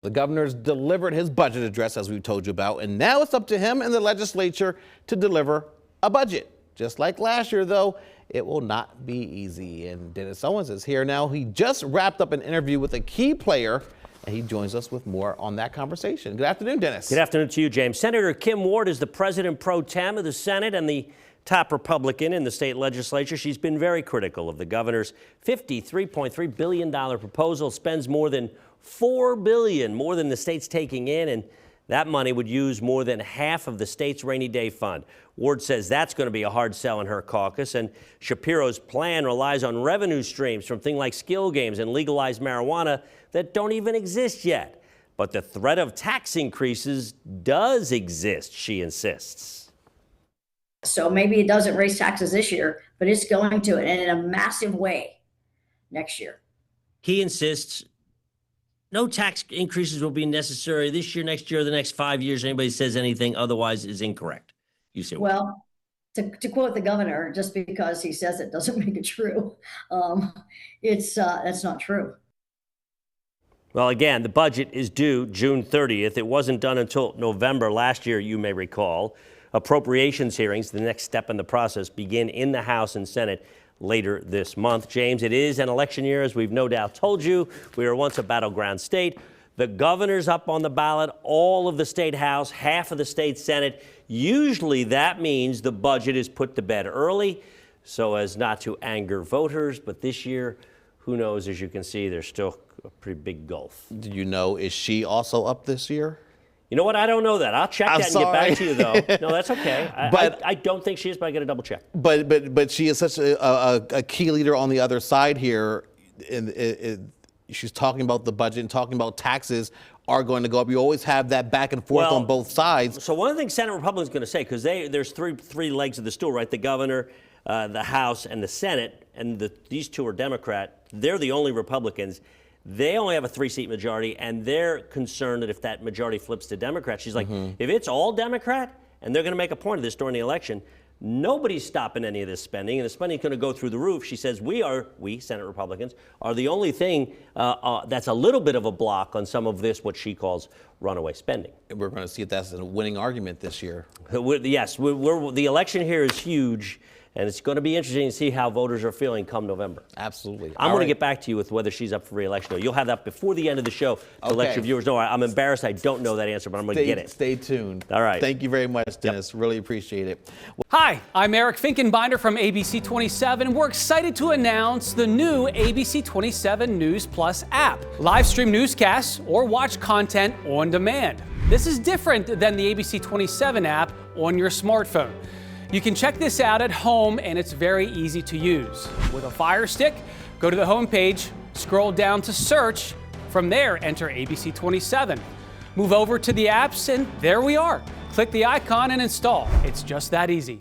The governor's delivered his budget address, as we've told you about, and now it's up to him and the legislature to deliver a budget. Just like last year, though, it will not be easy. And Dennis Owens is here now. He just wrapped up an interview with a key player, and he joins us with more on that conversation. Good afternoon, Dennis. Good afternoon to you, James. Senator Kim Ward is the president pro tem of the Senate and the top Republican in the state legislature. She's been very critical of the governor's $53.3 billion proposal. Spends more than $4 billion, more than the state's taking in, and that money would use more than half of the state's rainy day fund. Ward says that's going to be a hard sell in her caucus, and Shapiro's plan relies on revenue streams from things like skill games and legalized marijuana that don't even exist yet. But the threat of tax increases does exist, she insists. So maybe it doesn't raise taxes this year, but it's going to, and in a massive way next year. He insists no tax increases will be necessary this year, next year, the next 5 years. Anybody says anything otherwise is incorrect. You say, well, to quote the governor, just because he says it doesn't make it true. That's not true. Well, again, the budget is due June 30th. It wasn't done until November last year, you may recall. Appropriations hearings, the next step in the process, begin in the House and Senate later this month. James, it is an election year, as we've no doubt told you. We were once a battleground state. The governor's up on the ballot, all of the state House, half of the state Senate. Usually that means the budget is put to bed early so as not to anger voters. But this year, who knows? As you can see, there's still a pretty big gulf. Do you know, is she also up this year? You know what? I don't know that. I'll check that and get back to you, though. No, that's okay. I don't think she is, but I got to double check. But she is such a key leader on the other side here. She's talking about the budget and talking about taxes are going to go up. You always have that back and forth on both sides. So one of the things Senate Republicans are going to say, because there's three legs of the stool, right? The governor, the House, and the Senate, and these two are Democrat. They're the only Republicans. They only have a 3-seat majority, and they're concerned that if that majority flips to Democrat, she's like, if it's all Democrat, and they're going to make a point of this during the election, nobody's stopping any of this spending, and the spending is going to go through the roof. She says we, Senate Republicans, are the only thing that's a little bit of a block on some of this, what she calls runaway spending. We're going to see if that's a winning argument this year. Yes, the election here is huge. And it's going to be interesting to see how voters are feeling come November. Absolutely. I'm going to get back to you with whether she's up for re-election. You'll have that before the end of the show to let your viewers know. I'm embarrassed I don't know that answer, but I'm going to get it. Stay tuned. All right. Thank you very much, Dennis. Really appreciate it. Hi, I'm Eric Finkenbinder from ABC 27. We're excited to announce the new ABC 27 News Plus app. Live stream newscasts or watch content on demand. This is different than the ABC 27 app on your smartphone. You can check this out at home, and it's very easy to use. With a Fire Stick, go to the home page, scroll down to search. From there, enter ABC 27. Move over to the apps, and there we are. Click the icon and install. It's just that easy.